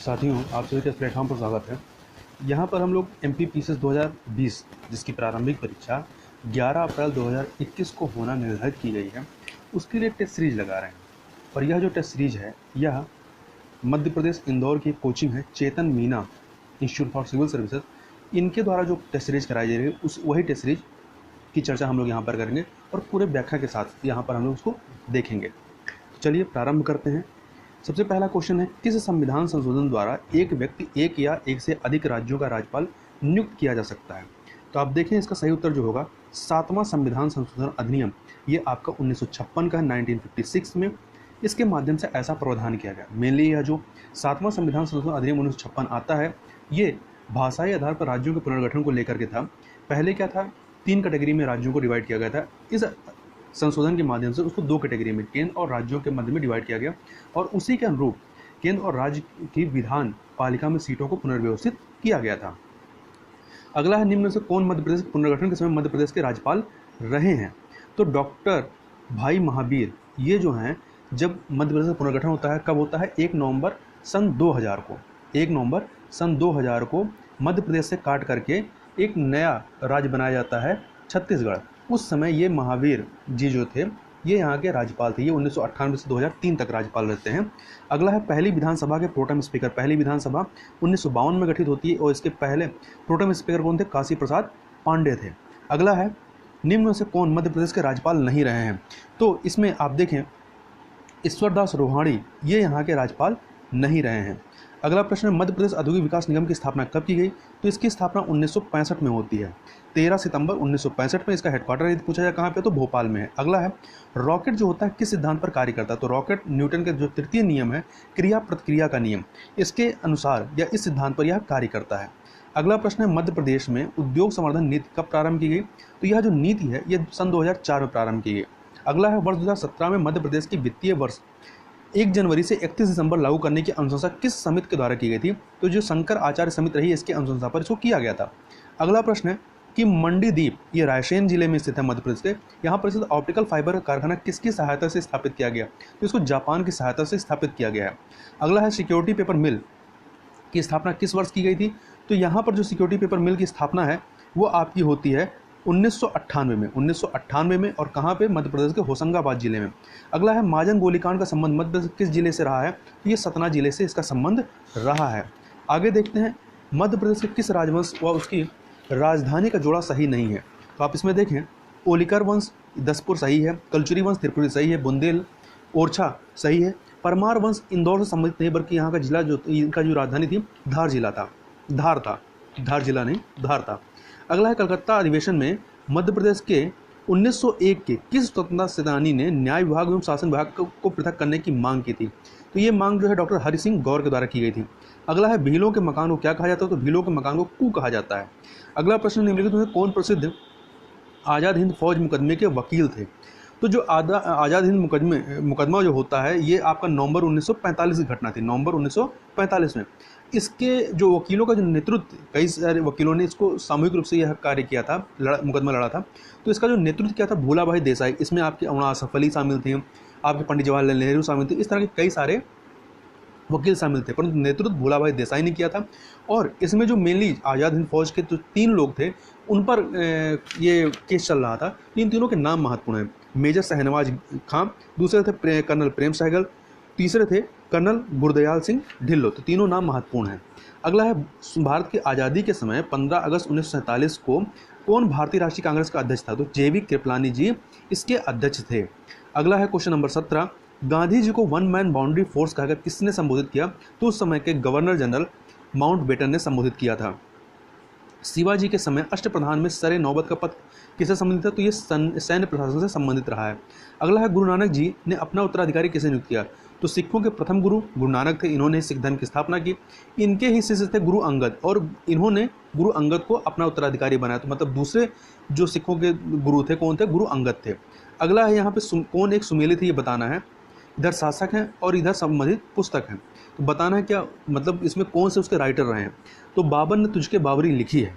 साथियों, आप सभी का इस प्लेटफॉर्म पर स्वागत है। यहाँ पर हम लोग MPPCS 2020 जिसकी प्रारंभिक परीक्षा 11 अप्रैल 2021 को होना निर्धारित की गई है, उसके लिए टेस्ट सीरीज लगा रहे हैं। और यह जो टेस्ट सीरीज है, यह मध्य प्रदेश इंदौर की कोचिंग है Chetan Meena institute for civil services, इनके द्वारा जो टेस्ट सीरीज कराई जा रही है वही टेस्ट सीरीज की चर्चा हम लोग यहाँ पर करेंगे और पूरे व्याख्या के साथ यहाँ पर हम लोग उसको देखेंगे। तो चलिए प्रारंभ करते हैं। सबसे पहला क्वेश्चन है, किस संविधान संशोधन द्वारा एक व्यक्ति एक या एक से अधिक राज्यों का राज्यपाल नियुक्त किया जा सकता है? तो आप देखें, इसका सही उत्तर जो होगा 7वां संविधान संशोधन अधिनियम, ये आपका 1956 का है, 1956 में इसके माध्यम से ऐसा प्रावधान किया गया। मेनली यह जो 7वां संविधान संशोधन अधिनियम 1956 आता है, ये भाषाई आधार पर राज्यों के पुनर्गठन को लेकर के था। पहले क्या था, 3 कैटेगरी में राज्यों को डिवाइड किया गया था। इस संशोधन के माध्यम से उसको 2 कैटेगरी में, केंद्र और राज्यों के मध्य में डिवाइड किया गया और उसी के अनुरूप केंद्र और राज्य की विधान पालिका में सीटों को पुनर्व्यवस्थित किया गया था। अगला है, निम्न में से कौन मध्य प्रदेश पुनर्गठन के समय मध्य प्रदेश के राज्यपाल रहे हैं? तो डॉक्टर भाई महावीर, ये जो हैं, जब मध्य प्रदेश का पुनर्गठन होता है, कब होता है? 1 नवंबर सन 2000 को। 1 नवंबर सन 2000 को मध्य प्रदेश से काट करके एक नया राज्य बनाया जाता है, छत्तीसगढ़। उस समय ये महावीर जी जो थे, ये यहाँ के राज्यपाल थे। ये 1998 से 2003 तक राज्यपाल रहते हैं। अगला है, पहली विधानसभा के प्रोटेम स्पीकर। पहली विधानसभा 1952 में गठित होती है और इसके पहले प्रोटेम स्पीकर कौन थे? काशी प्रसाद पांडे थे। अगला है, निम्न में से कौन मध्य प्रदेश के राज्यपाल नहीं रहे हैं? तो इसमें आप देखें, ईश्वरदास रोहाणी, ये यहाँ के राज्यपाल नहीं रहे हैं। अगला प्रश्न है, मध्य प्रदेश औद्योगिक विकास निगम की स्थापना कब की गई? तो इसकी स्थापना 1965 में होती है, 13 सितंबर 1965 में। इसका हेडक्वार्टर यदि पूछा जाए कहाँ पे, तो भोपाल में है। अगला है, रॉकेट जो होता है किस सिद्धांत पर कार्य करता है? तो रॉकेट न्यूटन का जो तृतीय नियम है, क्रिया प्रतिक्रिया का नियम, इसके अनुसार या इस सिद्धांत पर यह कार्य करता है। अगला प्रश्न है, मध्य प्रदेश में उद्योग संवर्धन नीति कब प्रारंभ की गई? तो यह जो नीति है, यह सन 2004 में प्रारंभ की गई। अगला है, वर्ष 2017 में मध्य प्रदेश की वित्तीय वर्ष 1 जनवरी से 31 दिसंबर लागू करने की अनुशंसा किस समिति के द्वारा की गई थी? तो जो शंकर आचार्य समिति रही, इसके अनुशंसा पर इसको किया गया था। अगला प्रश्न है कि मंडीदीप, ये रायसेन जिले में स्थित है मध्य प्रदेश के, यहाँ पर स्थित ऑप्टिकल फाइबर कारखाना किसकी सहायता से स्थापित किया गया? तो इसको जापान की सहायता से स्थापित किया गया है। अगला है, सिक्योरिटी पेपर मिल की स्थापना किस वर्ष की गई थी? तो यहाँ पर जो सिक्योरिटी पेपर मिल की स्थापना है, वो आपकी होती है 1998 में। और कहाँ पे? मध्य प्रदेश के होशंगाबाद जिले में। अगला है, महाजन गोलीकांड का संबंध मध्य प्रदेश किस जिले से रहा है? तो ये सतना जिले से इसका संबंध रहा है। आगे देखते हैं, मध्य प्रदेश के किस राजवंश व उसकी राजधानी का जोड़ा सही नहीं है? तो आप इसमें देखें, ओलिकर वंश दसपुर सही है, कलचुरी वंश त्रिपुरी सही है, बुंदेल ओरछा सही है, परमार वंश इंदौर से संबंधित नहीं, बल्कि यहाँ का जिला जो इनका जो राजधानी थी धार जिला था, धार जिला नहीं, धार था। अगला है, कलकत्ता अधिवेशन में मध्य प्रदेश के 1901 के किस स्वतंत्रता सेनानी ने न्याय विभाग एवं शासन विभाग को पृथक करने की मांग की थी? तो ये मांग जो है डॉक्टर हरि सिंह गौर के द्वारा की गई थी। अगला है, भीलों के मकान को क्या कहा जाता है? तो भीलों के मकान को कू कहा जाता है। अगला प्रश्न, निम्नलिखित में कौन प्रसिद्ध आज़ाद हिंद फौज मुकदमे के वकील थे? तो जो आज़ाद हिंद मुकदमा जो होता है, ये आपका नवंबर 1945 की घटना थी, नवंबर 1945 में। इसके जो वकीलों का जो नेतृत्व, कई सारे वकीलों ने इसको सामूहिक रूप से यह कार्य किया था, मुकदमा लड़ा था। तो इसका जो नेतृत्व किया था भूलाभाई देसाई, इसमें आपके अरुणा आसफ अली शामिल थी, आपके पंडित जवाहरलाल नेहरू शामिल थे, इस तरह के कई सारे वकील शामिल थे, परंतु नेतृत्व भूलाभाई देसाई ने किया था। और इसमें जो मेनली आज़ाद हिंद फौज के जो 3 लोग थे, उन पर ये केस चल रहा था। इन तीनों के नाम महत्वपूर्ण हैं। मेजर शहनवाज खां, दूसरे थे कर्नल प्रेम सहगल, तीसरे थे कर्नल गुरदयाल सिंह ढिल्लो। तो तीनों नाम महत्वपूर्ण हैं। अगला है, भारत की आज़ादी के समय 15 अगस्त 1947 को कौन भारतीय राष्ट्रीय कांग्रेस का अध्यक्ष था? तो JV कृपलानी जी इसके अध्यक्ष थे। अगला है, क्वेश्चन नंबर 17, गांधी जी को 1 मैन बाउंड्री फोर्स कहकर किसने संबोधित किया? तो उस समय के गवर्नर जनरल माउंटबेटन ने संबोधित किया था। शिवाजी के समय अष्टप्रधान में सरे नौबत का पद किससे संबंधित है? तो ये सैन्य प्रशासन से संबंधित रहा है। अगला है, गुरु नानक जी ने अपना उत्तराधिकारी किसे नियुक्त किया? तो सिखों के प्रथम गुरु गुरु नानक थे, इन्होंने सिख धर्म की स्थापना की। इनके ही शिष्य थे गुरु अंगद, और इन्होंने गुरु अंगद को अपना उत्तराधिकारी बनाया। तो मतलब दूसरे जो सिखों के गुरु थे, कौन थे? गुरु अंगद थे। अगला है, यहाँ पे कौन एक सुमेलित है, ये बताना है। इधर शासक हैं और इधर संबंधित पुस्तक हैं, तो बताना है क्या, मतलब इसमें कौन से उसके राइटर रहे हैं। तो बाबर ने तुझके बाबरी लिखी है,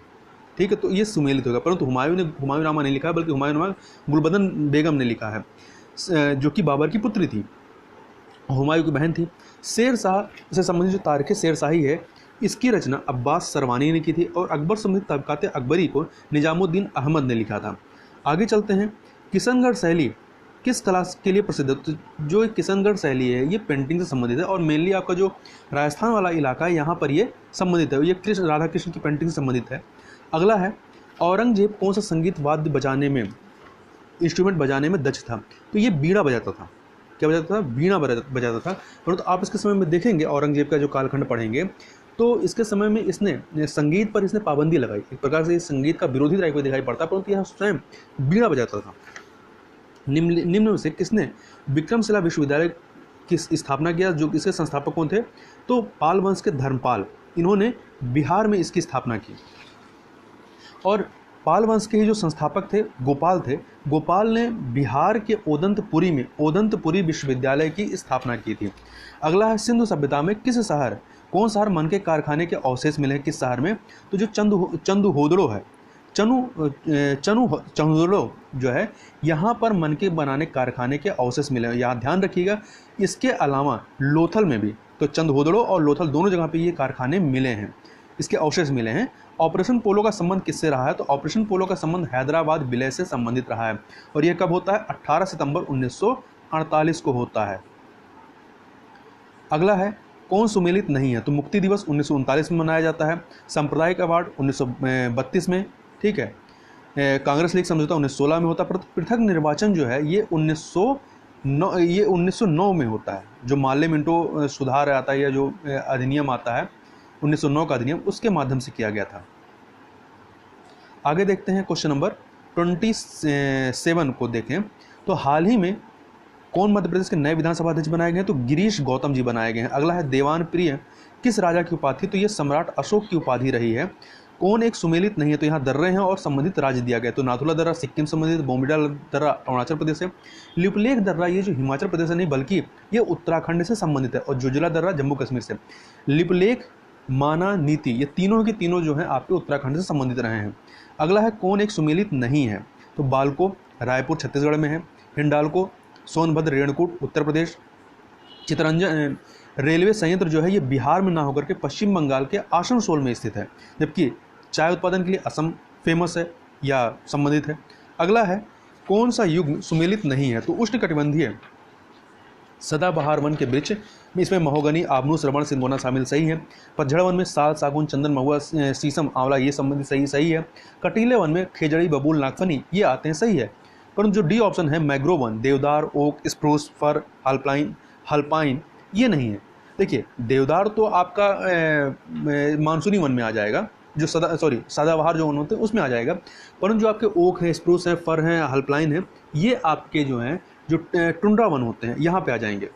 ठीक है, तो ये सुमेलित होगा। परंतु हुमायूं नामा नहीं लिखा है, बल्कि हुमायूं नामा गुलबदन बेगम ने लिखा है, जो कि बाबर की पुत्री थी। हुमायूं की बहन थी। शेर शाह से संबंधित जो तारीख शेर शाही है, इसकी रचना अब्बास सरवानी ने की थी और अकबर संबंधित तबकात अकबरी को निजामुद्दीन अहमद ने लिखा था। आगे चलते हैं, किशनगढ़ शैली किस कला के लिए प्रसिद्ध है? तो जो किशनगढ़ शैली है ये पेंटिंग से संबंधित है और मेनली आपका जो राजस्थान वाला इलाका है यहाँ पर ये संबंधित है, ये कृष्ण राधा कृष्ण की पेंटिंग से संबंधित है। अगला है, औरंगजेब कौन सा संगीत वाद्य बजाने में, इंस्ट्रूमेंट बजाने में दक्ष था? तो ये बीड़ा बजाता था। क्या बजाता था? बीड़ा बजाता था। परंतु आप इसके समय में देखेंगे, औरंगजेब का जो कालखंड पढ़ेंगे तो इसके समय में इसने संगीत पर इसने पाबंदी लगाई। एक प्रकार से संगीत का विरोधी टाइप दिखाई पड़ता है, परंतु यह स्वयं बीड़ा बजाता था। निम्न में से किसने विक्रमशिला विश्वविद्यालय की स्थापना किया? जो इसके संस्थापक कौन थे? तो पाल वंश के धर्मपाल, इन्होंने बिहार में इसकी स्थापना की। और पाल वंश के ही जो संस्थापक थे गोपाल थे, गोपाल ने बिहार के ओदंतपुरी में ओदंतपुरी विश्वविद्यालय की स्थापना की थी। अगला है, सिंधु सभ्यता में कौन शहर मन के कारखाने के अवशेष मिले हैं? किस शहर में? तो जो चंदुहोदड़ो है, चनुहोदड़ो जो है, यहाँ पर मन के बनाने कारखाने के अवशेष मिले हैं, यहाँ ध्यान रखिएगा। इसके अलावा लोथल में भी, तो चंदहोदड़ो और लोथल दोनों जगह पे ये कारखाने मिले हैं, इसके अवशेष मिले हैं। ऑपरेशन पोलो का संबंध किससे रहा है? तो ऑपरेशन पोलो का संबंध हैदराबाद विलय से संबंधित रहा है और यह कब होता है? 18 सितंबर 1948 को होता है। अगला है, कौन सुमेलित नहीं है? तो मुक्ति दिवस 1939 में मनाया जाता है। सांप्रदायिक अवार्ड 1932 में, ठीक है। कांग्रेस लीग समझौता 1916 में होता है। पृथक निर्वाचन जो है ये 1909 में होता है। जो माल्य मिंटो सुधार आता है या जो अधिनियम आता है 1909 का अधिनियम, उसके माध्यम से किया गया था। आगे देखते हैं क्वेश्चन नंबर 27 को देखें। तो हाल ही में कौन मध्य प्रदेश के नए विधानसभा अध्यक्ष बनाए गए हैं? तो गिरीश गौतम जी बनाए गए हैं। अगला है, देवान प्रिय किस राजा की उपाधि? तो ये सम्राट अशोक की उपाधि रही है। कौन एक सुमेलित नहीं है? तो यहाँ दर्रे हैं और संबंधित राज्य दिया गया। तो नाथुला दर्रा सिक्किम संबंधित, बोमीडा दर्रा अरुणाचल प्रदेश है, लिपुलेख दर्रा ये जो हिमाचल प्रदेश से नहीं बल्कि ये उत्तराखंड से संबंधित है, और जुजला दर्रा जम्मू कश्मीर से। लिपुलेख, माना, नीति ये तीनों के तीनों जो हैं आपके उत्तराखंड से संबंधित रहे हैं। अगला है, कौन एक सुमेलित नहीं है? तो बालको रायपुर छत्तीसगढ़ में है, हिंडाल्को सोनभद्र रेणुकूट उत्तर प्रदेश, चितरंजन रेलवे संयंत्र जो है ये बिहार में ना होकर के पश्चिम बंगाल के आसनसोल में स्थित है, जबकि चाय उत्पादन के लिए असम फेमस है या संबंधित है। अगला है, कौन सा युग सुमेलित नहीं है? तो उष्णकटिबंधीय सदाबहार वन के वृक्ष, इसमें महोगनी, आबनू, श्रवण, सिंगोना शामिल, सही है। पतझड़ वन में साल, सागौन, चंदन, महुआ, शीशम, आंवला ये संबंधित सही है। कटीले वन में खेजड़ी, बबूल, नागफनी ये आते हैं, सही है। परंतु जो डी ऑप्शन है मैग्रोव वन, देवदार, ओक, स्प्रूस, फर, हल्पाइन ये नहीं है। देखिए देवदार तो आपका मानसूनी वन में आ जाएगा, जो सदाबहार जो वन होते हैं उसमें आ जाएगा, परंतु जो आपके ओक है, स्प्रूस है, फर है, हल्पाइन है, ये आपके जो हैं जो टुंड्रा वन होते हैं यहाँ पे आ जाएंगे।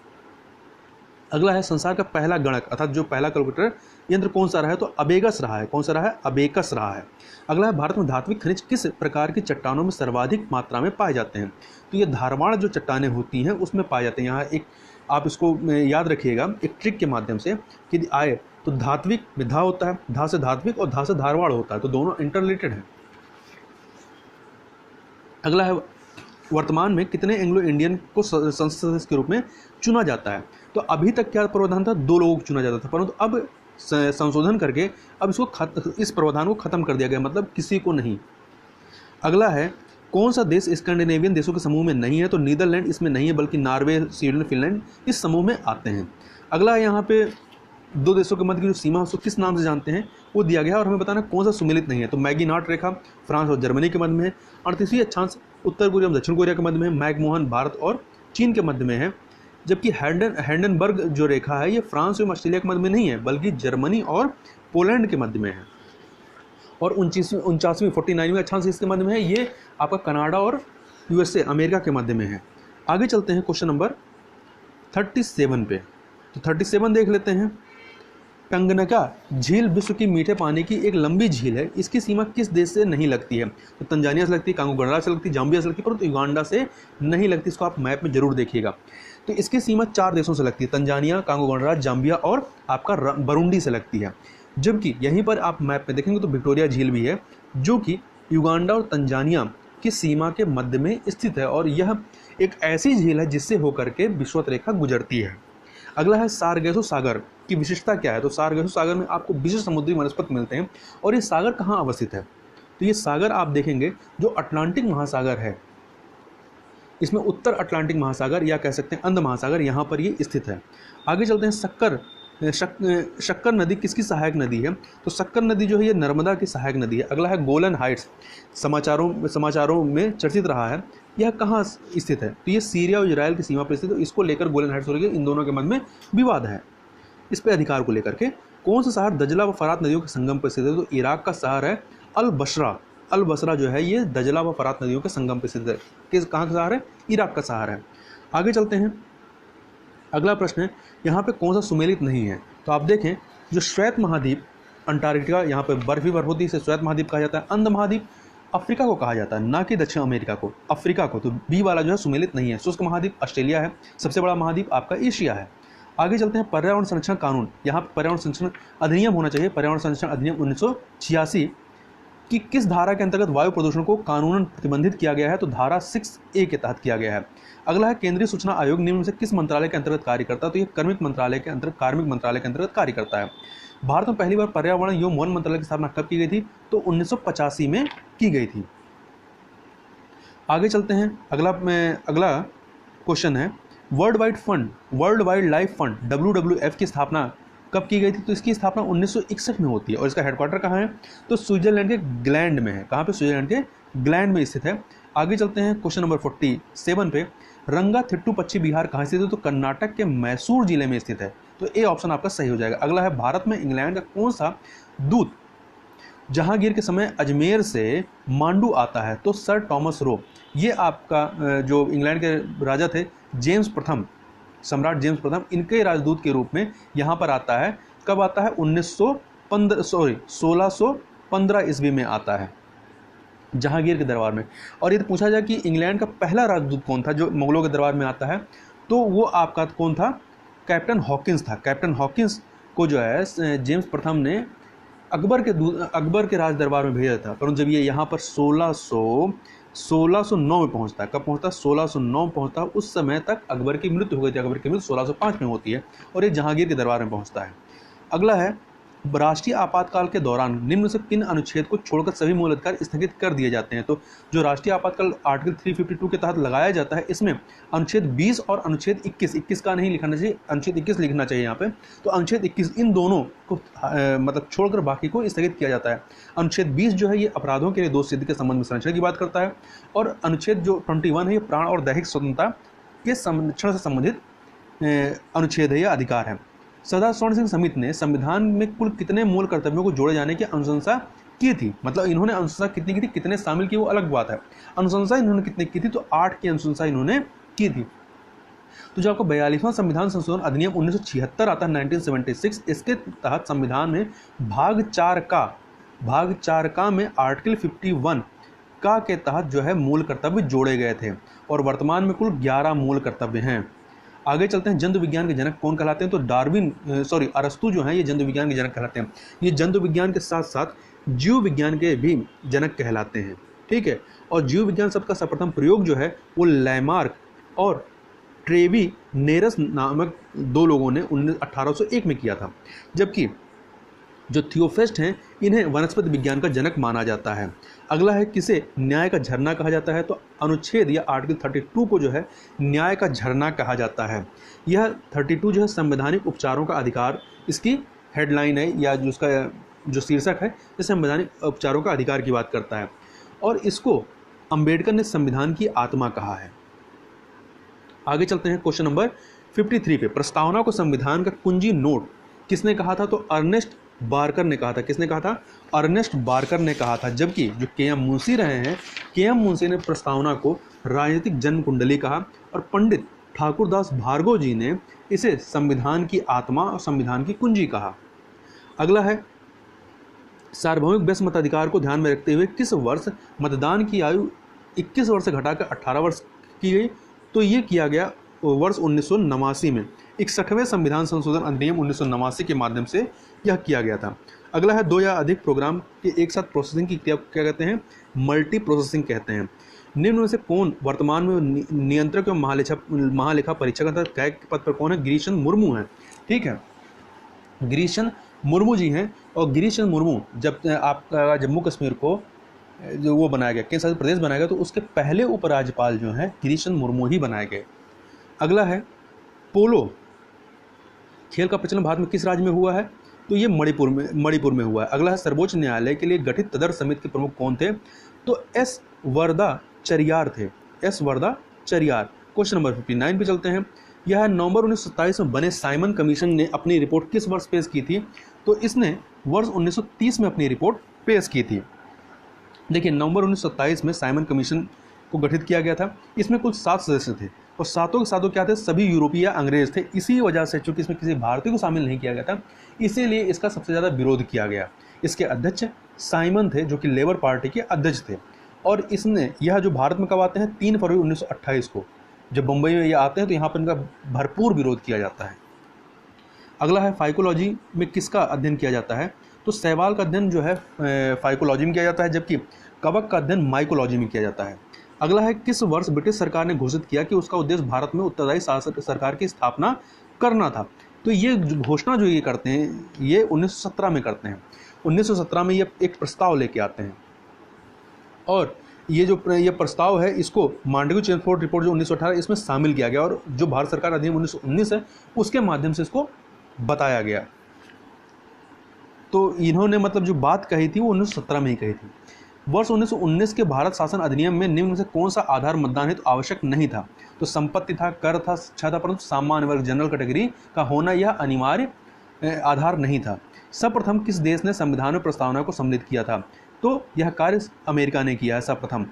अगला है, संसार का पहला गणक अर्थात जो पहला कैलकुलेटर यंत्र कौन सा रहा है? तो अबेकस रहा है। कौन सा रहा है? अबेकस रहा है। अगला है, भारत में धात्विक खनिज किस प्रकार की चट्टानों में सर्वाधिक मात्रा में पाए जाते हैं? तो ये धारवाड़ जो चट्टानें होती हैं उसमें पाए जाते हैं। यहाँ एक आप इसको याद रखिएगा एक ट्रिक के माध्यम से कि यदि आए तो धात्विक में धा होता है, धा से धात्विक और धा से धारवाड़ होता है, तो दोनों इंटररिलेटेड हैं। अगला है, वर्तमान में कितने एंग्लो इंडियन को संसद सदस्य के रूप में चुना जाता है? तो अभी तक क्या प्रावधान था? 2 लोगों को चुना जाता था, परंतु अब संशोधन करके अब इस प्रावधान को खत्म कर दिया गया, मतलब किसी को नहीं। अगला है, कौन सा देश स्कैंडिनेवियन देशों के समूह में नहीं है? तो नीदरलैंड इसमें नहीं है, बल्कि नॉर्वे, स्वीडन, फिनलैंड इस समूह में आते हैं। अगला है, यहाँ पे 2 देशों के मध्य की जो सीमा उसको किस नाम से जानते हैं वो दिया गया है, और हमें बताना कौन सा सुमेलित नहीं है। तो मैगीनाट रेखा फ्रांस और जर्मनी के मध्य में है। 38वां अक्षांश उत्तर कोरिया और दक्षिण कोरिया के मध्य में है। मैकमोहन भारत और चीन के मध्य में है, जबकि हैंडनबर्ग जो रेखा है ये फ्रांस और ऑस्ट्रेलिया के मध्य में नहीं है, बल्कि जर्मनी और पोलैंड के मध्य में है। और 49वां अक्षांश इसके मध्य में है, ये आपका कनाडा और यूएसए अमेरिका के मध्य में है। आगे चलते हैं क्वेश्चन नंबर 37 पे। तो 37 देख लेते हैं। टंगनका झील विश्व की मीठे पानी की एक लंबी झील है, इसकी सीमा किस देश से नहीं लगती है? तो तंजानिया से लगती है, कांगो गणराज्य से लगती है, जाम्बिया से लगती है, परंतु युगांडा से नहीं लगती। इसको आप मैप में जरूर देखिएगा। तो इसकी सीमा 4 देशों से लगती है, तंजानिया, कांगो गणराज्य, जाम्बिया और आपका बरूंडी से लगती है। जबकि यहीं पर आप मैप में देखेंगे तो विक्टोरिया झील भी है, जो कि युगांडा और तंजानिया की सीमा के मध्य में स्थित है, और यह एक ऐसी झील है जिससे होकर के विषुवत रेखा गुजरती है। अगला है सारगेसो सागर की विशेषता क्या है? तो सारगेसो सागर में आपको विशिष्ट समुद्री वनस्पति मिलते हैं। और ये सागर कहाँ अवस्थित है? तो ये सागर आप देखेंगे जो अटलांटिक महासागर है, इसमें उत्तर अटलांटिक महासागर या कह सकते हैं अंध महासागर, यहाँ पर ये स्थित है। आगे चलते हैं शक्कर नदी किसकी सहायक नदी है? तो शक्कर नदी जो है ये नर्मदा की सहायक नदी है। अगला है गोलन हाइट्स, समाचारों में चर्चित रहा है, यह कहाँ स्थित है? तो ये सीरिया और इजराइल की सीमा पर स्थित है। इसको लेकर गोलन हाइट्स हो रही है, इन दोनों के मध्य में विवाद है इस पे अधिकार को लेकर के। कौन सा शहर दजला व फरात नदियों के संगम पर स्थित है? तो इराक का शहर है अल बसरा जो है ये दजला व फरात नदियों के संगम पर स्थित है। कहाँ का शहर है? इराक का शहर है। आगे चलते हैं, अगला प्रश्न है यहाँ पे कौन सा सुमेलित नहीं है? तो आप देखें जो श्वेत महाद्वीप अंटार्कटिका, यहाँ पे बर्फ ही बर्फ होती है, इसे श्वेत महाद्वीप कहा जाता है। अंध महाद्वीप अफ्रीका को कहा जाता है, ना कि दक्षिण अमेरिका को, अफ्रीका को। तो बी वाला जो है सुमेलित नहीं है। शुष्क महाद्वीप ऑस्ट्रेलिया है, सबसे बड़ा महाद्वीप आपका एशिया है। आगे चलते हैं पर्यावरण संरक्षण कानून, यहाँ पर पर्यावरण संरक्षण अधिनियम होना चाहिए। पर्यावरण संरक्षण अधिनियम 1986 कि किस धारा के अंतर्गत वायु प्रदूषण को कानूनन प्रतिबंधित किया गया है? तो धारा 6A के तहत किया गया है। अगला है केंद्रीय सूचना आयोग निम्न में से किस मंत्रालय के अंतर्गत कार्य करता है? तो ये कार्मिक मंत्रालय के अंतर्गत कार्य करता है। भारत में पहली बार पर्यावरण एवं वन मंत्रालय की स्थापना कब की गई थी? तो 1985 में की गई थी। आगे चलते हैं, अगला क्वेश्चन है world wide life fund WWF की स्थापना कब की गई थी? तो इसकी स्थापना 1961 में होती है। और इसका हेडक्वार्टर कहाँ है? तो स्विट्जरलैंड के ग्लैंड में है। कहाँ पे? स्विट्जरलैंड के ग्लैंड में स्थित है। आगे चलते हैं क्वेश्चन नंबर 47 पे, रंगाथिट्टू पश्चिम बिहार कहाँ स्थित है? तो कर्नाटक के मैसूर जिले में स्थित है। तो ए ऑप्शन आपका सही हो जाएगा। अगला है भारत में इंग्लैंड का कौन सा दूत जहांगीर के समय अजमेर से मांडू आता है? तो सर टॉमस रो, ये आपका जो इंग्लैंड के राजा थे सम्राट जेम्स प्रथम, इनके राजदूत के रूप में यहाँ पर आता है। कब आता है? 1615 ईस्वी में आता है जहांगीर के दरबार में। और यदि पूछा जाए कि इंग्लैंड का पहला राजदूत कौन था जो मुगलों के दरबार में आता है, तो वो आपका कौन था? कैप्टन हॉकिंस था। कैप्टन हॉकिंस को जो है जेम्स प्रथम ने अकबर के राज दरबार में भेजा था। परंतु जब ये यहाँ पर 1609 में पहुंचता है, कब पहुंचता है? 1609 पहुंचता है। उस समय तक अकबर की मृत्यु हो गई थी। अकबर की मृत्यु 1605 में होती है और ये जहांगीर के दरबार में पहुंचता है। अगला है राष्ट्रीय आपातकाल के दौरान निम्न से किन अनुच्छेद को छोड़कर सभी मूल अधिकार स्थगित कर दिए जाते हैं? तो जो राष्ट्रीय आपातकाल आर्टिकल 352 के तहत लगाया जाता है, इसमें अनुच्छेद 20 और अनुच्छेद 21 का नहीं लिखना चाहिए, अनुच्छेद 21 लिखना चाहिए यहाँ पे। तो अनुच्छेद 21 इन दोनों को मतलब छोड़कर बाकी को स्थगित किया जाता है। अनुच्छेद 20 जो है ये अपराधों के लिए दोष सिद्धि के संबंध में संरक्षण की बात करता है। और अनुच्छेद जो 21 है ये प्राण और दैहिक स्वतंत्रता के संरक्षण से संबंधित अनुच्छेद है या अधिकार है। सरदार स्वर्ण सिंह समित ने संविधान में कुल कितने मूल कर्तव्यों को जोड़े जाने की अनुशंसा की थी? मतलब इन्होंने अनुशंसा कितनी की थी, कितने शामिल की वो अलग बात है। अनुशंसा इन्होंने कितनी की थी? तो 8 की अनुशंसा इन्होंने की थी। तो जो आपको 42वां संविधान संशोधन अधिनियम 1976 आता है 1976, इसके तहत संविधान में भाग 4 का में आर्टिकल 51 का के तहत जो है मूल कर्तव्य जोड़े गए थे। और वर्तमान में कुल 11 मूल कर्तव्य हैं। आगे चलते हैं, जंतु विज्ञान के जनक कौन कहलाते हैं? तो अरस्तु जो हैं ये जंतु विज्ञान के जनक कहलाते हैं। ये जंतु विज्ञान के साथ साथ जीव विज्ञान के भी जनक कहलाते हैं। ठीक है। और जीव विज्ञान शब्द का सर्वप्रथम प्रयोग जो है वो लैमार्क और ट्रेवी नेरस नामक 2 लोगों ने 1801 में किया था। जबकि जो थियोफेस्ट हैं इन्हें वनस्पति विज्ञान का जनक माना जाता है। अगला है किसे न्याय का झरना कहा जाता है? तो अनुच्छेद या आर्टिकल 32 को जो है न्याय का झरना कहा जाता है। यह 32 जो है संवैधानिक उपचारों का अधिकार, इसकी हेडलाइन है या जो उसका जो शीर्षक है ये संवैधानिक उपचारों का अधिकार की बात करता है। और इसको अंबेडकर ने संविधान की आत्मा कहा है। आगे चलते हैं क्वेश्चन नंबर 53 पे, प्रस्तावना को संविधान का कुंजी नोट किसने कहा था? तो अर्नेस्ट बारकर ने कहा था। किसने कहा था? अर्नेस्ट बारकर ने कहा था। जबकि जो के.एम. मुंशी रहे हैं, के.एम. मुंशी ने प्रस्तावना को राजनीतिक जन्म कुंडली कहा और पंडित ठाकुरदास भार्गव जी ने इसे संविधान की आत्मा और संविधान की कुंजी कहा। अगला है सार्वभौमिक व्यस्त मताधिकार को ध्यान में रखते हुए किस वर्ष मतदान की आयु 21 वर्ष से घटाकर 18 वर्ष की गई? तो ये किया गया वर्ष 1989 में। 61वें संविधान संशोधन अधिनियम 1989 के माध्यम से यह किया गया था। अगला है 2 या अधिक प्रोग्राम के एक साथ प्रोसेसिंग की क्रिया क्या कहते हैं? मल्टी प्रोसेसिंग कहते हैं। निम्न में से कौन वर्तमान में नियंत्रक एवं महालेखा परीक्षक के पद पर कौन है? गिरीशन मुर्मू है। ठीक है, गिरीशन मुर्मू जी हैं। और गिरीशन मुर्मू जब आपका जम्मू कश्मीर को जो वो बनाया गया, केंद्र शासित प्रदेश बनाया गया, तो उसके पहले उपराज्यपाल जो हैं गिरीशन मुर्मू ही बनाए गए। अगला है पोलो खेल का प्रचलन भारत में किस राज्य में हुआ है? तो ये मणिपुर में हुआ है। अगला है सर्वोच्च न्यायालय के लिए गठित तदर्थ समिति के प्रमुख कौन थे? तो एस वरदाचार्य थे, एस वरदाचार्य। क्वेश्चन नंबर 59 पे चलते हैं। यह नवंबर 1927 में बने साइमन कमीशन ने अपनी रिपोर्ट किस वर्ष पेश की थी? तो इसने वर्ष 1930 में अपनी रिपोर्ट पेश की थी। देखिए, नवंबर 1927 में साइमन कमीशन को गठित किया गया था। इसमें कुल 7 सदस्य थे और सातों के सातों क्या थे? सभी यूरोपीय अंग्रेज थे। इसी वजह से चूंकि इसमें किसी भारतीय को शामिल नहीं किया गया था, इसीलिए इसका सबसे ज़्यादा विरोध किया गया। इसके अध्यक्ष साइमन थे, जो कि लेबर पार्टी के अध्यक्ष थे। और इसने यह जो भारत में कब आते हैं? 3 फरवरी 1928 को जब बम्बई में ये आते हैं, तो यहाँ पर इनका भरपूर विरोध किया जाता है। अगला है फाइकोलॉजी में किसका अध्ययन किया जाता है? तो शैवाल का अध्ययन जो है फाइकोलॉजी में किया जाता है, जबकि कवक का अध्ययन माइकोलॉजी में किया जाता है। अगला है किस वर्ष ब्रिटिश सरकार ने घोषित किया कि उसका उद्देश्य भारत में उत्तरदायी शासक सरकार की स्थापना करना था? तो ये घोषणा जो ये करते हैं, ये 1917 में करते हैं। 1917 में ये एक प्रस्ताव लेके आते हैं और ये प्रस्ताव है, इसको मांडवी चेम्सफोर्ड रिपोर्ट जो 1918 इसमें शामिल किया गया और जो भारत सरकार अधिनियम 1919 है उसके माध्यम से इसको बताया गया। तो इन्होंने मतलब जो बात कही थी वो 1917 में ही कही थी। वर्ष 1919 के भारत शासन अधिनियम में निम्न में से कौन सा आधार मतदान हेतु आवश्यक नहीं था? तो संपत्ति था, कर था, शिक्षा था, परंतु सामान्य वर्ग जनरल कैटेगरी का होना यह अनिवार्य आधार नहीं था। सर्वप्रथम किस देश ने संविधान में प्रस्तावना को सम्मिलित किया था? तो यह कार्य अमेरिका ने किया है सर्वप्रथम।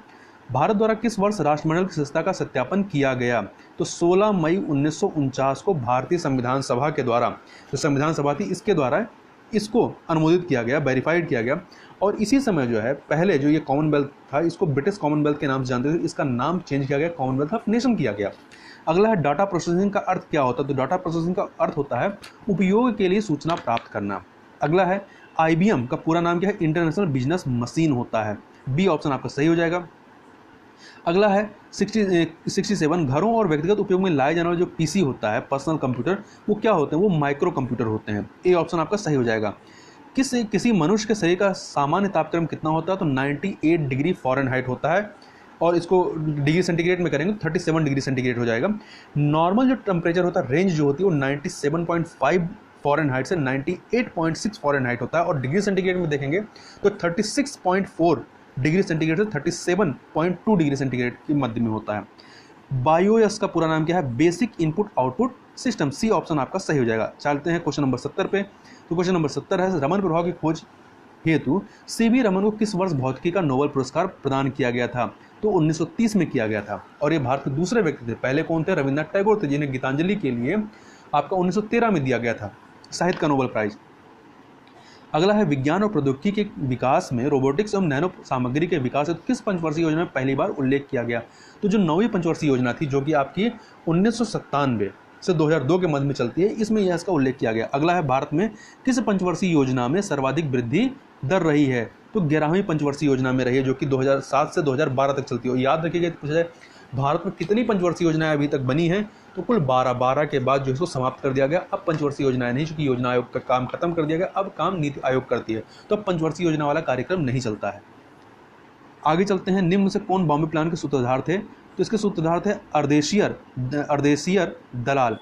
भारत द्वारा किस वर्ष राष्ट्रमंडल की सदस्यता का सत्यापन किया गया? तो 16 मई 1949 को भारतीय संविधान सभा के द्वारा, जो संविधान सभा थी इसके द्वारा इसको अनुमोदित किया गया, वेरीफाइड किया गया। और इसी समय जो है पहले जो ये कॉमनवेल्थ था, इसको ब्रिटिश कॉमनवेल्थ के नाम से जानते थे, इसका नाम चेंज किया गया, कॉमनवेल्थ ऑफ नेशन किया गया। अगला है डाटा प्रोसेसिंग का अर्थ क्या होता है? तो डाटा प्रोसेसिंग का अर्थ होता है उपयोग के लिए सूचना प्राप्त करना। अगला है IBM का पूरा नाम क्या है? इंटरनेशनल बिजनेस मशीन होता है। बी ऑप्शन आपका सही हो जाएगा। अगला है 67 घरों और व्यक्तिगत उपयोग में लाए जाने वाला जो PC होता है, पर्सनल कंप्यूटर, वो क्या होते हैं? वो माइक्रो कंप्यूटर होते हैं। ए ऑप्शन आपका सही हो जाएगा। किसी मनुष्य के शरीर का सामान्य तापक्रम कितना होता है? तो 98 डिग्री फ़ारेनहाइट होता है और इसको डिग्री सेंटीग्रेड में करेंगे तो 37 डिग्री सेंटीग्रेड हो जाएगा। नॉर्मल जो टेम्परेचर होता है, रेंज जो होती है वो 97.5 फ़ारेनहाइट से 98.6 फ़ारेनहाइट होता है और डिग्री सेंटीग्रेड में देखेंगे तो 36.4 डिग्री सेंटीग्रेड से 37.2 डिग्री सेंटीग्रेड के मध्य में होता है। बायोएस का पूरा नाम क्या है? Basic input output system. C option आपका सही हो जाएगा। चलते हैं क्वेश्चन नंबर 70 पे। तो क्वेश्चन नंबर 70 है रमन प्रभाव की खोज हेतु CV रमन को किस वर्ष भौतिकी का नोबेल पुरस्कार प्रदान किया गया था? तो 1930 में किया गया था और ये भारत के दूसरे व्यक्ति थे। पहले कौन थे? रविन्द्रनाथ टैगोर थे, जिन्हें गीतांजलि के लिए आपका 1913 में दिया गया था साहित्य का नोबेल प्राइज। अगला है विज्ञान और प्रौद्योगिकी के विकास में रोबोटिक्स एवं नैनो सामग्री के विकास हेतु किस पंचवर्षीय योजना में पहली बार उल्लेख किया गया? तो जो 9वीं पंचवर्षीय योजना थी, जो कि आपकी 1997 से 2002 के मध्य में चलती है, इसमें यह इसका उल्लेख किया गया। अगला है भारत में किस पंचवर्षीय योजना में सर्वाधिक वृद्धि दर रही है? तो 11वीं पंचवर्षीय योजना में रही है, जो कि 2007 से 2012 तक चलती है। और याद रखिएगा, पूछा जाए भारत में कितनी पंचवर्षीय योजनाएं अभी तक बनी हैं, तो कुल 12 के बाद जो इसको समाप्त कर दिया गया। अब पंचवर्षीय योजनाएं नहीं, चूंकि योजना आयोग का काम खत्म कर दिया गया, अब काम नीति आयोग करती है, तो अब पंचवर्षीय योजना वाला कार्यक्रम नहीं चलता है। आगे चलते हैं। निम्न से कौन बॉम्बे प्लान के सूत्रधार थे? तो इसके सूत्रधार थे अर्देशियर दलाल।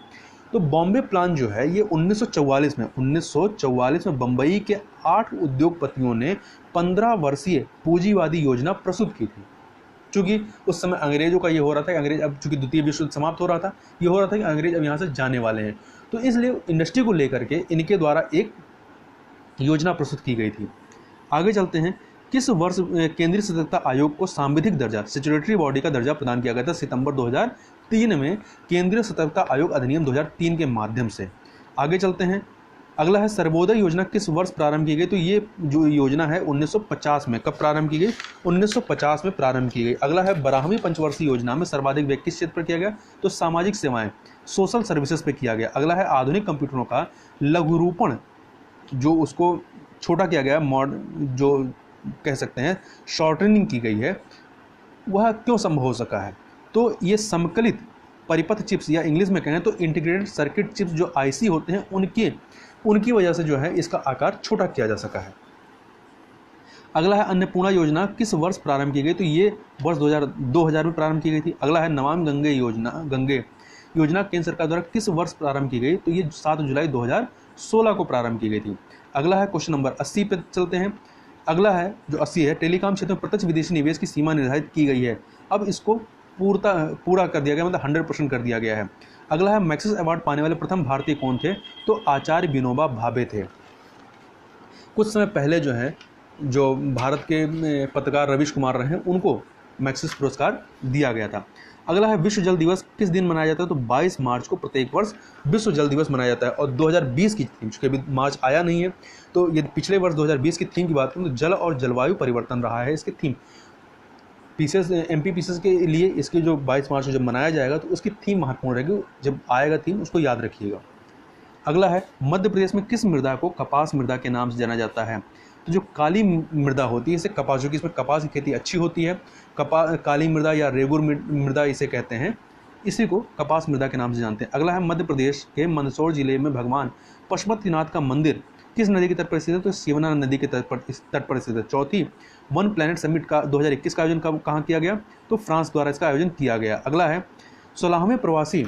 तो बॉम्बे प्लान जो है ये 1944 में बम्बई के 8 उद्योगपतियों ने 15 वर्षीय पूंजीवादी योजना प्रस्तुत की थी। चूंकि उस समय अंग्रेजों का ये हो रहा था कि अंग्रेज, अब चूंकि द्वितीय विश्व युद्ध समाप्त हो रहा था, ये हो रहा था कि अंग्रेज अब यहाँ से जाने वाले हैं, तो इसलिए इंडस्ट्री को लेकर के इनके द्वारा एक योजना प्रस्तुत की गई थी। आगे चलते हैं। किस वर्ष केंद्रीय सतर्कता आयोग को सांविधिक दर्जा, स्टैट्यूटरी बॉडी का दर्जा प्रदान किया गया था? सितंबर 2003 में केंद्रीय सतर्कता आयोग अधिनियम 2003 के माध्यम से। आगे चलते हैं। अगला है सर्वोदय योजना किस वर्ष प्रारंभ की गई? तो ये जो योजना है 1950 में। कब प्रारंभ की गई? 1950 में प्रारंभ की गई। अगला है 12वीं पंचवर्षीय योजना में सर्वाधिक व्यय किस क्षेत्र पर किया गया? तो सामाजिक सेवाएं, सोशल सर्विसेज पे किया गया। अगला है आधुनिक कंप्यूटरों का लघुरूपण, जो उसको छोटा किया गया, जो कह सकते हैं शॉर्टनिंग की गई है, वह क्यों संभव हो सका है? तो ये समकलित परिपथ चिप्स या इंग्लिश में कहें तो इंटीग्रेटेड सर्किट चिप्स जो आईसी होते हैं उनकी वजह से जो है इसका आकार छोटा किया जा सका है। अगला है अन्नपूर्णा योजना किस वर्ष प्रारंभ की गई? तो ये वर्ष 2000 में प्रारंभ की गई थी। अगला है नमामि गंगे योजना केंद्र सरकार द्वारा किस वर्ष प्रारंभ की गई? तो ये 7 जुलाई 2016 को प्रारंभ की गई थी। अगला है क्वेश्चन नंबर 80 पे चलते हैं। अगला है जो 80 है, टेलीकॉम क्षेत्र में प्रत्यक्ष विदेशी निवेश की सीमा निर्धारित की गई है। अब इसको पूरा कर दिया गया, मतलब 100% कर दिया गया है। अगला है मैक्सिस अवार्ड पाने वाले प्रथम भारतीय कौन थे? तो आचार्य विनोबा भावे थे। कुछ समय पहले जो भारत के पत्रकार रवीश कुमार रहे हैं उनको मैक्सिस पुरस्कार दिया गया था। अगला है विश्व जल दिवस किस दिन मनाया जाता है? तो 22 मार्च को प्रत्येक वर्ष विश्व जल दिवस मनाया जाता है। और 2020 की थीम, चूँकि अभी मार्च आया नहीं है, तो ये पिछले वर्ष 2020 की थीम की बात करूँ तो जल और जलवायु परिवर्तन रहा है इसकी थीम। एमपी पीसेस के लिए इसकी जो 22 मार्च को जब मनाया जाएगा तो उसकी थीम महत्वपूर्ण रहेगी, जब आएगा थीम उसको याद रखिएगा। अगला है मध्य प्रदेश में किस मृदा को कपास मृदा के नाम से जाना जाता है? तो जो काली मृदा होती है इसे कपास, जो कि इसमें कपास की खेती अच्छी होती है, काली मृदा या रेगुर मृदा इसे कहते हैं, इसी को कपास मृदा के नाम से जानते हैं। अगला है मध्य प्रदेश के मंदसौर जिले में भगवान पशुपतिनाथ का मंदिर किस नदी के तट पर स्थित है? तो शिवना नदी के तट पर स्थित है। चौथी वन प्लैनेट समिट का 2021 का आयोजन कहाँ किया गया? तो फ्रांस द्वारा इसका आयोजन किया गया। अगला है 16वें प्रवासी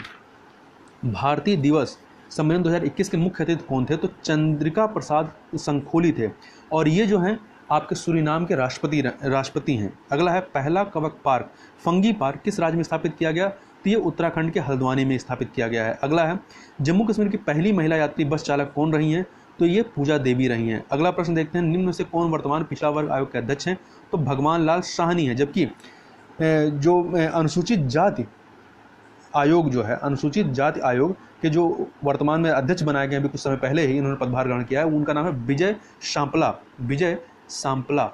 भारतीय दिवस सम्मेलन 2021 के मुख्य अतिथि कौन थे? तो चंद्रिका प्रसाद संखोली थे, और ये जो हैं आपके सूरीनाम के राष्ट्रपति हैं। अगला है पहला कवक पार्क फंगी पार्क किस राज्य में स्थापित किया गया? तो ये उत्तराखंड के हल्द्वानी में स्थापित किया गया है। अगला है जम्मू कश्मीर की पहली महिला यात्री बस चालक कौन रही हैं? तो ये पूजा देवी रही हैं। अगला प्रश्न देखते हैं, निम्न में से कौन वर्तमान पिछड़ा वर्ग आयोग के अध्यक्ष हैं? तो भगवान लाल साहनी है। जबकि जो अनुसूचित जाति आयोग जो है, अनुसूचित जाति आयोग के जो वर्तमान में अध्यक्ष बनाए गए, अभी कुछ समय पहले ही इन्होंने पदभार ग्रहण किया है, उनका नाम है विजय सांपला।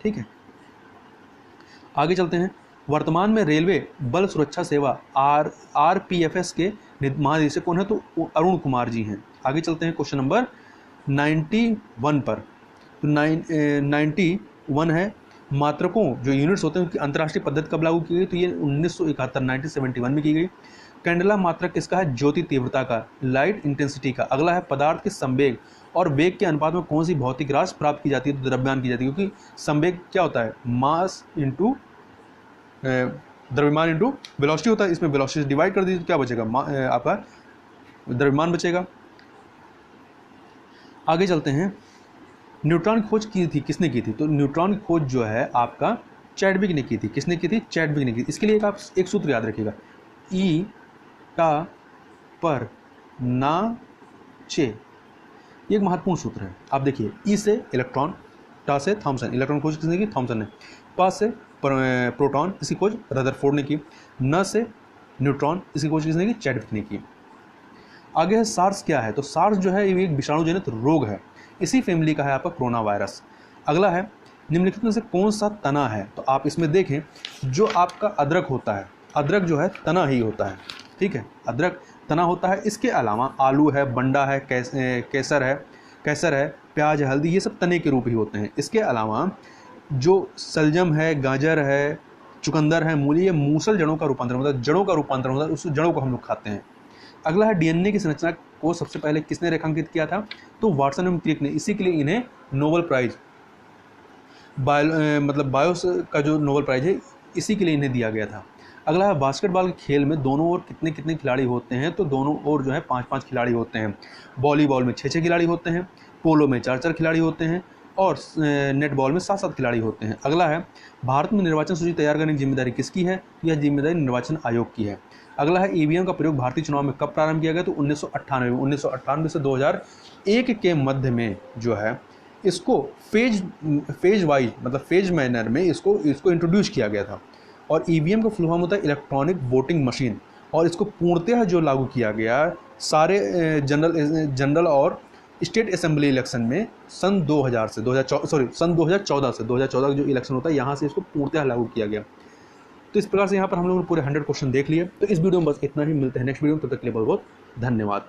ठीक है, आगे चलते हैं। वर्तमान में रेलवे बल सुरक्षा सेवा RPFS के महानिदेशक कौन है? तो अरुण कुमार जी हैं। आगे चलते हैं क्वेश्चन नंबर 91 पर। तो 91 है मात्रकों जो यूनिट्स होते हैं उनकी अंतर्राष्ट्रीय पद्धति कब लागू की गई? तो ये 1971 में की गई। कैंडेला मात्रक किसका है? ज्योति तीव्रता का, लाइट इंटेंसिटी का। अगला है पदार्थ के संवेग और वेग के अनुपात में कौन सी भौतिक राशि प्राप्त की जाती है? तो द्रव्यमान की जाती है, क्योंकि संवेग क्या होता है? मास इंटू द्रव्यमान इंटू वेलोसिटी होता है। इसमें वेलोसिटी डिवाइड कर दीजिए तो क्या बचेगा? आपका द्रव्यमान बचेगा। आगे चलते हैं, न्यूट्रॉन की खोज की थी किसने की थी? तो न्यूट्रॉन की खोज जो है आपका चैडविक ने की थी। किसने की थी? चैडविक ने की। इसके लिए आप एक सूत्र याद रखिएगा, ई टा पर ना चे, ये एक महत्वपूर्ण सूत्र है। आप देखिए, ई से इलेक्ट्रॉन, टा से थॉमसन, इलेक्ट्रॉन खोज किसने की? थॉमसन ने। पा से प्रोटॉन, इसकी खोज रदरफोर्ड ने की। न से न्यूट्रॉन, इसकी खोज किसने की? चैडविक ने की। आगे है सार्स क्या है? तो सार्स जो है ये एक विषाणु जनित रोग है, इसी फैमिली का है आपका कोरोना वायरस। अगला है निम्नलिखित में से कौन सा तना है? तो आप इसमें देखें, जो आपका अदरक होता है, अदरक जो है तना ही होता है। ठीक है, अदरक तना होता है। इसके अलावा आलू है, बंडा है, कैसर है, प्याज है, हल्दी, ये सब तने के रूप ही होते हैं। इसके अलावा जो सलजम है, गाजर है, चुकंदर है, मूली, ये मूसल जड़ों का रूपांतरण होता है, जड़ों का रूपांतरण होता है, उस जड़ों को हम लोग खाते हैं। अगला है डीएनए की संरचना को सबसे पहले किसने रेखांकित किया था? तो वाटसन एवं क्रिक ने। इसी के लिए इन्हें नोबेल प्राइज बायोस का जो नोबेल प्राइज है इसी के लिए इन्हें दिया गया था। अगला है बास्केटबॉल के खेल में दोनों ओर कितने खिलाड़ी होते हैं? तो दोनों ओर जो है 5-5 खिलाड़ी होते हैं। वॉलीबॉल में 6-6 खिलाड़ी होते हैं, पोलो में 4-4 खिलाड़ी होते हैं, और नेटबॉल में 7-7 खिलाड़ी होते हैं। अगला है भारत में निर्वाचन सूची तैयार करने की जिम्मेदारी किसकी है? यह जिम्मेदारी निर्वाचन आयोग की है। अगला है ईवीएम का प्रयोग भारतीय चुनाव में कब प्रारंभ किया गया? तो 1998 से 2001 के मध्य में जो है इसको फेज वाइज, मतलब फेज मैनर में इसको इंट्रोड्यूस किया गया था। और ईवीएम का फुल फॉर्म होता है इलेक्ट्रॉनिक वोटिंग मशीन, और इसको पूर्णतः जो लागू किया गया सारे जनरल और स्टेट असेंबली इलेक्शन में सन 2014 से 2014 जो इलेक्शन होता है यहाँ से इसको पूर्णतः लागू किया गया। तो इस प्रकार से यहाँ पर हम लोगों ने पूरे 100 क्वेश्चन देख लिए। तो इस वीडियो में बस इतना ही, मिलते हैं नेक्स्ट वीडियो में, तब तक के लिए बहुत बहुत धन्यवाद।